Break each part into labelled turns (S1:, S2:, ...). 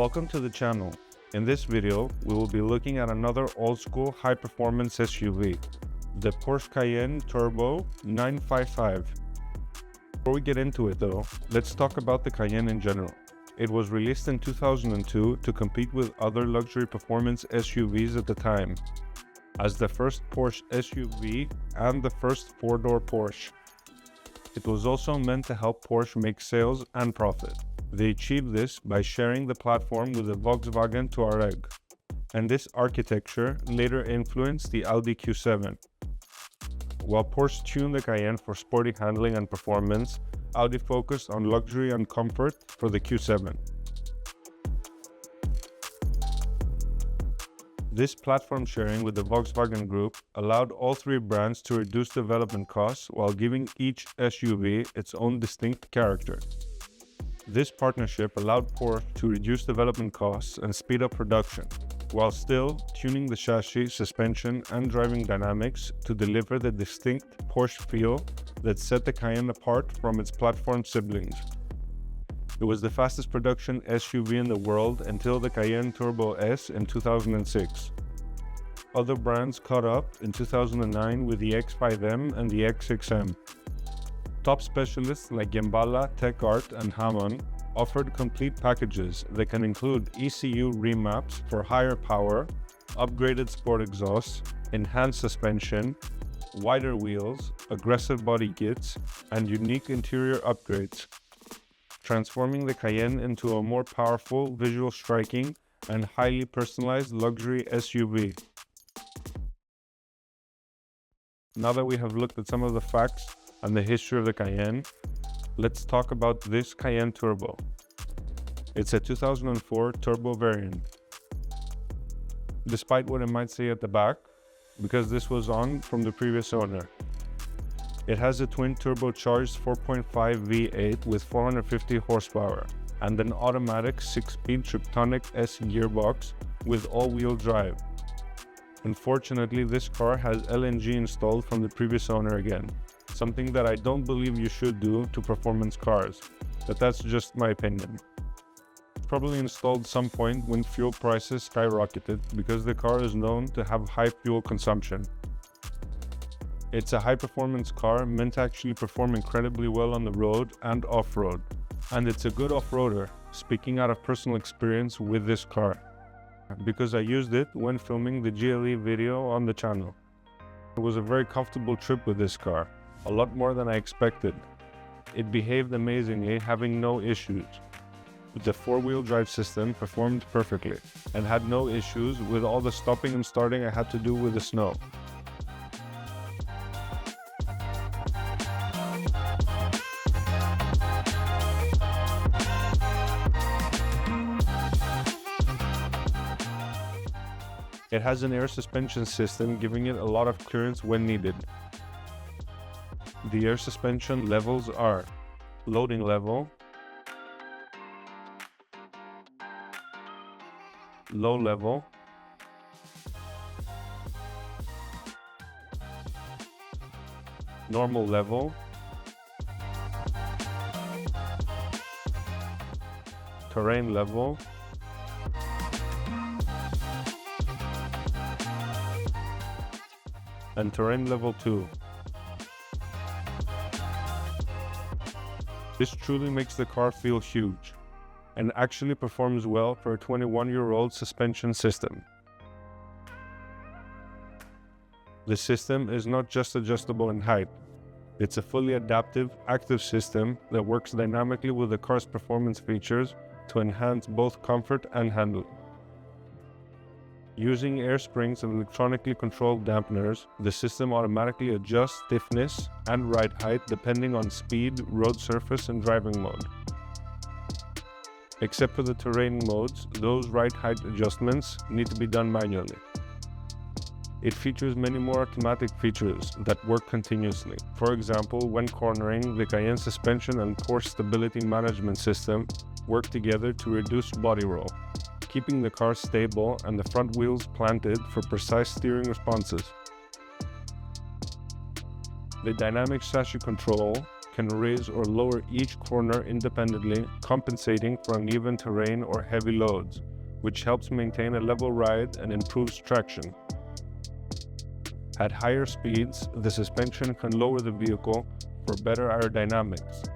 S1: Welcome to the channel. In this video, we will be looking at another old-school high-performance SUV, the Porsche Cayenne Turbo 955. Before we get into it though, let's talk about the Cayenne in general. It was released in 2002 to compete with other luxury performance SUVs at the time, as the first Porsche SUV and the first four-door Porsche. It was also meant to help Porsche make sales and profit. They achieved this by sharing the platform with the Volkswagen Touareg, and this architecture later influenced the Audi Q7. While Porsche tuned the Cayenne for sporty handling and performance, Audi focused on luxury and comfort for the Q7. This platform sharing with the Volkswagen Group allowed all three brands to reduce development costs while giving each SUV its own distinct character. This partnership allowed Porsche to reduce development costs and speed up production, while still tuning the chassis, suspension, and driving dynamics to deliver the distinct Porsche feel that set the Cayenne apart from its platform siblings. It was the fastest production SUV in the world until the Cayenne Turbo S in 2006. Other brands caught up in 2009 with the X5M and the X6M. Top specialists like Gembala, TechArt, and Hamon offered complete packages that can include ECU remaps for higher power, upgraded sport exhausts, enhanced suspension, wider wheels, aggressive body kits, and unique interior upgrades, transforming the Cayenne into a more powerful, visual striking, and highly personalized luxury SUV. Now that we have looked at some of the facts and the history of the Cayenne, let's talk about this Cayenne Turbo. It's a 2004 turbo variant. Despite what it might say at the back, because this was on from the previous owner. It has a twin turbocharged 4.5 V8 with 450 horsepower and an automatic 6-speed Triptonic S gearbox with all-wheel drive. Unfortunately, this car has LNG installed from the previous owner again, something that I don't believe you should do to performance cars, but that's just my opinion. Probably installed some point when fuel prices skyrocketed because the car is known to have high fuel consumption. It's a high-performance car meant to actually perform incredibly well on the road and off-road. And it's a good off-roader, speaking out of personal experience with this car, because I used it when filming the GLE video on the channel. It was a very comfortable trip with this car, a lot more than I expected. It behaved amazingly, having no issues. The four-wheel drive system performed perfectly and had no issues with all the stopping and starting I had to do with the snow. It has an air suspension system, giving it a lot of clearance when needed. The air suspension levels are loading level, low level, normal level, terrain level, and terrain level 2. This truly makes the car feel huge and actually performs well for a 21-year-old suspension system. The system is not just adjustable in height. It's a fully adaptive, active system that works dynamically with the car's performance features to enhance both comfort and handling. Using air springs and electronically controlled dampeners, the system automatically adjusts stiffness and ride height depending on speed, road surface, and driving mode. Except for the terrain modes, those ride height adjustments need to be done manually. It features many more automatic features that work continuously. For example, when cornering, the Cayenne suspension and Porsche stability management system work together to reduce body roll, keeping the car stable and the front wheels planted for precise steering responses. The dynamic chassis control can raise or lower each corner independently, compensating for uneven terrain or heavy loads, which helps maintain a level ride and improves traction. At higher speeds, the suspension can lower the vehicle for better aerodynamics.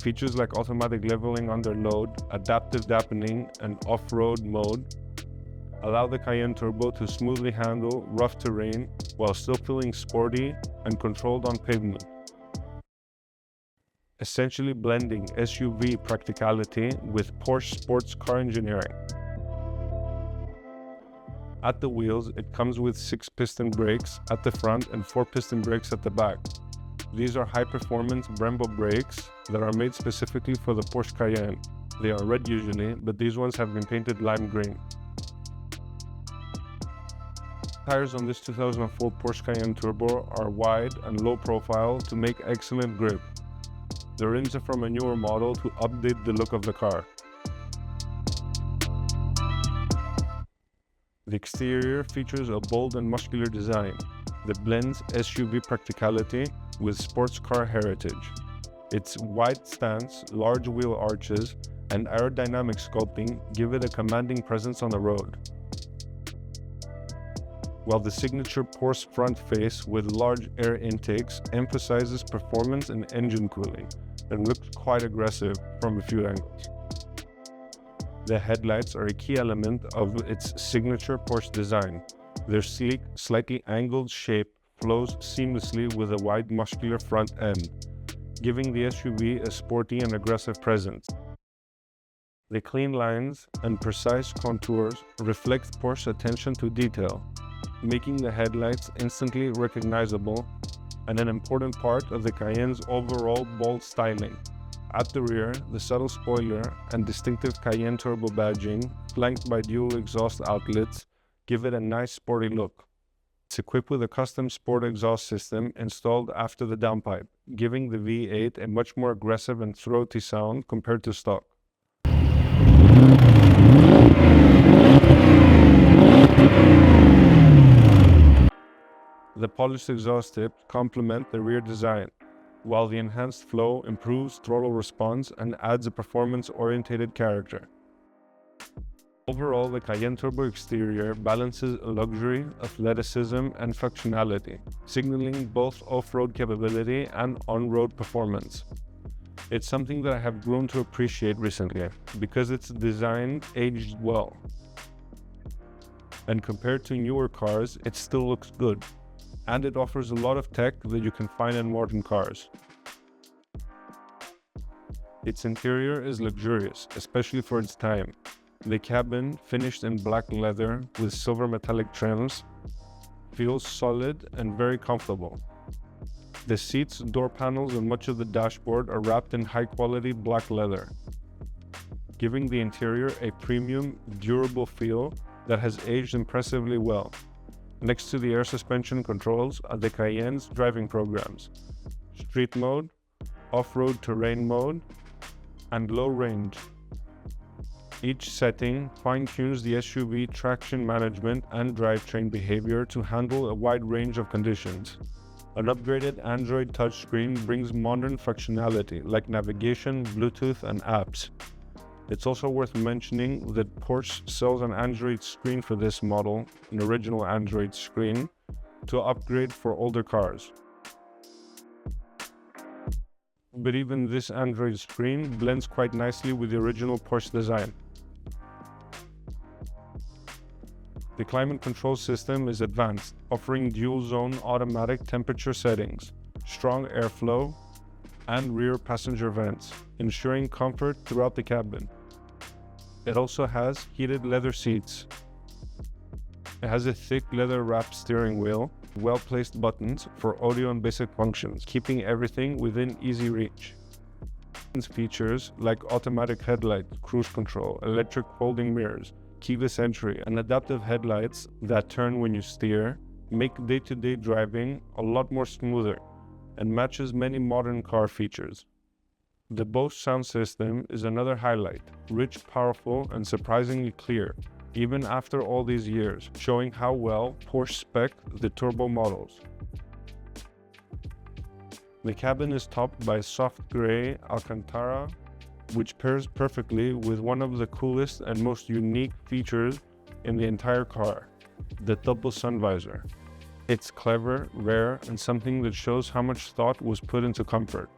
S1: Features like automatic leveling under load, adaptive dampening, and off-road mode allow the Cayenne Turbo to smoothly handle rough terrain while still feeling sporty and controlled on pavement, essentially blending SUV practicality with Porsche sports car engineering. At the wheels, it comes with 6-piston brakes at the front and 4-piston brakes at the back. These are high-performance Brembo brakes that are made specifically for the Porsche Cayenne. They are red usually, but these ones have been painted lime green. Tires on this 2004 Porsche Cayenne Turbo are wide and low profile to make excellent grip. The rims are from a newer model to update the look of the car. The exterior features a bold and muscular design that blends SUV practicality with sports car heritage. Its wide stance, large wheel arches, and aerodynamic sculpting give it a commanding presence on the road. While the signature Porsche front face with large air intakes emphasizes performance and engine cooling and looks quite aggressive from a few angles. The headlights are a key element of its signature Porsche design. Their sleek, slightly angled shape flows seamlessly with a wide muscular front end, giving the SUV a sporty and aggressive presence. The clean lines and precise contours reflect Porsche's attention to detail, making the headlights instantly recognizable and an important part of the Cayenne's overall bold styling. At the rear, the subtle spoiler and distinctive Cayenne Turbo badging, flanked by dual exhaust outlets, give it a nice sporty look. It's equipped with a custom sport exhaust system installed after the downpipe, giving the V8 a much more aggressive and throaty sound compared to stock. The polished exhaust tips complement the rear design, while the enhanced flow improves throttle response and adds a performance-oriented character. Overall, the Cayenne Turbo exterior balances luxury, athleticism, and functionality, signaling both off-road capability and on-road performance. It's something that I have grown to appreciate recently, because its design aged well. And compared to newer cars, it still looks good. And it offers a lot of tech that you can find in modern cars. Its interior is luxurious, especially for its time. The cabin, finished in black leather with silver metallic trims, feels solid and very comfortable. The seats, door panels, and much of the dashboard are wrapped in high-quality black leather, giving the interior a premium, durable feel that has aged impressively well. Next to the air suspension controls are the Cayenne's driving programs: street mode, off-road terrain mode, and low range. Each setting fine-tunes the SUV traction management and drivetrain behavior to handle a wide range of conditions. An upgraded Android touchscreen brings modern functionality like navigation, Bluetooth, and apps. It's also worth mentioning that Porsche sells an Android screen for this model, an original Android screen, to upgrade for older cars. But even this Android screen blends quite nicely with the original Porsche design. The climate control system is advanced, offering dual-zone automatic temperature settings, strong airflow, and rear passenger vents, ensuring comfort throughout the cabin. It also has heated leather seats. It has a thick leather-wrapped steering wheel, well-placed buttons for audio and basic functions, keeping everything within easy reach. Features like automatic headlights, cruise control, electric folding mirrors, keyless entry, and adaptive headlights that turn when you steer make day-to-day driving a lot more smoother and matches many modern car features. The Bose sound system is another highlight, rich, powerful, and surprisingly clear, even after all these years, showing how well Porsche spec the turbo models. The cabin is topped by soft gray Alcantara, which pairs perfectly with one of the coolest and most unique features in the entire car, the double sun visor. It's clever, rare, and something that shows how much thought was put into comfort.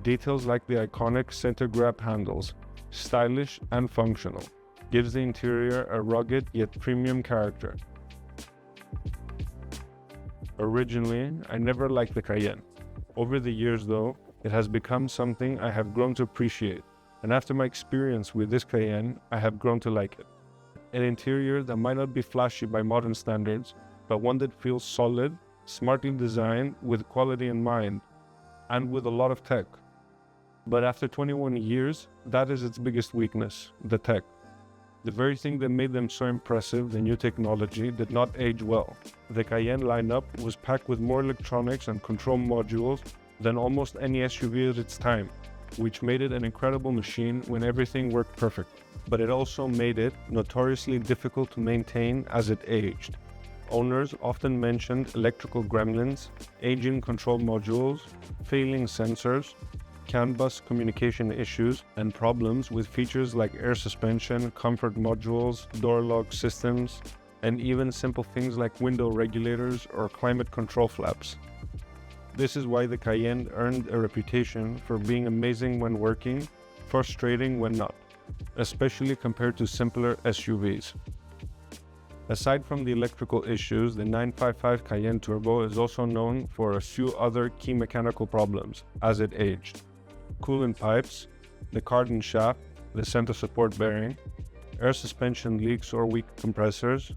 S1: Details like the iconic center grab handles, stylish and functional, gives the interior a rugged yet premium character. Originally, I never liked the Cayenne. Over the years though, it has become something I have grown to appreciate, and after my experience with this Cayenne, I have grown to like it. An interior that might not be flashy by modern standards, but one that feels solid, smartly designed, with quality in mind, and with a lot of tech. But after 21 years, that is its biggest weakness, the tech. The very thing that made them so impressive, the new technology, did not age well. The Cayenne lineup was packed with more electronics and control modules than almost any SUV at its time, which made it an incredible machine when everything worked perfect. But it also made it notoriously difficult to maintain as it aged. Owners often mentioned electrical gremlins, aging control modules, failing sensors, CAN bus communication issues, and problems with features like air suspension, comfort modules, door lock systems, and even simple things like window regulators or climate control flaps. This is why the Cayenne earned a reputation for being amazing when working, frustrating when not, especially compared to simpler SUVs. Aside from the electrical issues, the 955 Cayenne Turbo is also known for a few other key mechanical problems as it aged. Coolant pipes, the cardan shaft, the center support bearing, air suspension leaks or weak compressors,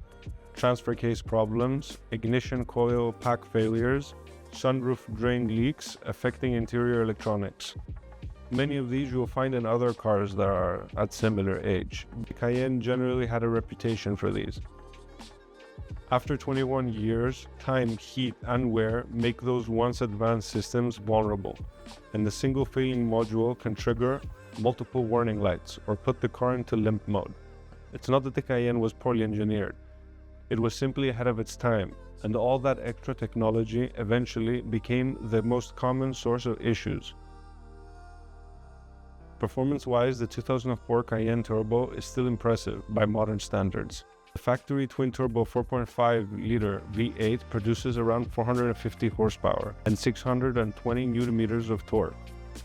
S1: transfer case problems, ignition coil pack failures, sunroof drain leaks affecting interior electronics. Many of these you will find in other cars that are at similar age. The Cayenne generally had a reputation for these. After 21 years, time, heat, and wear make those once advanced systems vulnerable, and the single failing module can trigger multiple warning lights or put the car into limp mode. It's not that the Cayenne was poorly engineered. It was simply ahead of its time, and all that extra technology eventually became the most common source of issues. Performance-wise, the 2004 Cayenne Turbo is still impressive by modern standards. The factory twin-turbo 4.5-liter V8 produces around 450 horsepower and 620 Nm of torque,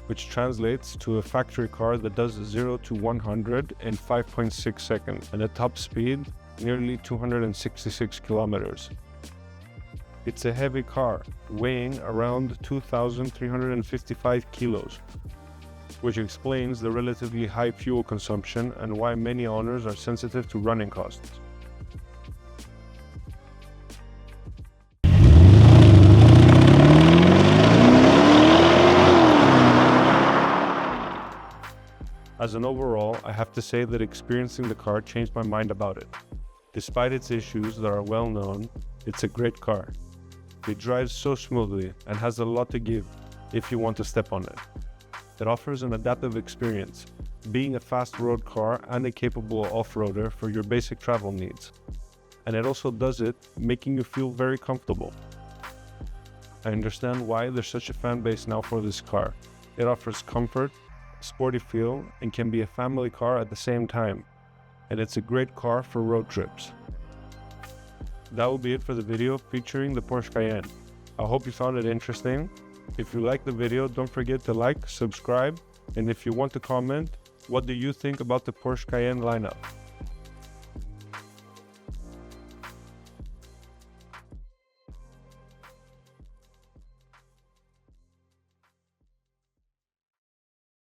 S1: which translates to a factory car that does 0 to 100 in 5.6 seconds and a top speed nearly 266 kilometers. It's a heavy car, weighing around 2,355 kilos, which explains the relatively high fuel consumption and why many owners are sensitive to running costs. As an overall, I have to say that experiencing the car changed my mind about it. Despite its issues that are well known, it's a great car. It drives so smoothly and has a lot to give if you want to step on it. It offers an adaptive experience, being a fast road car and a capable off-roader for your basic travel needs. And it also does it, making you feel very comfortable. I understand why there's such a fan base now for this car. It offers comfort, sporty feel, and can be a family car at the same time. And it's a great car for road trips. That will be it for the video featuring the Porsche Cayenne. I hope you found it interesting. If you liked the video, don't forget to like, subscribe, and if you want to comment, what do you think about the Porsche Cayenne lineup?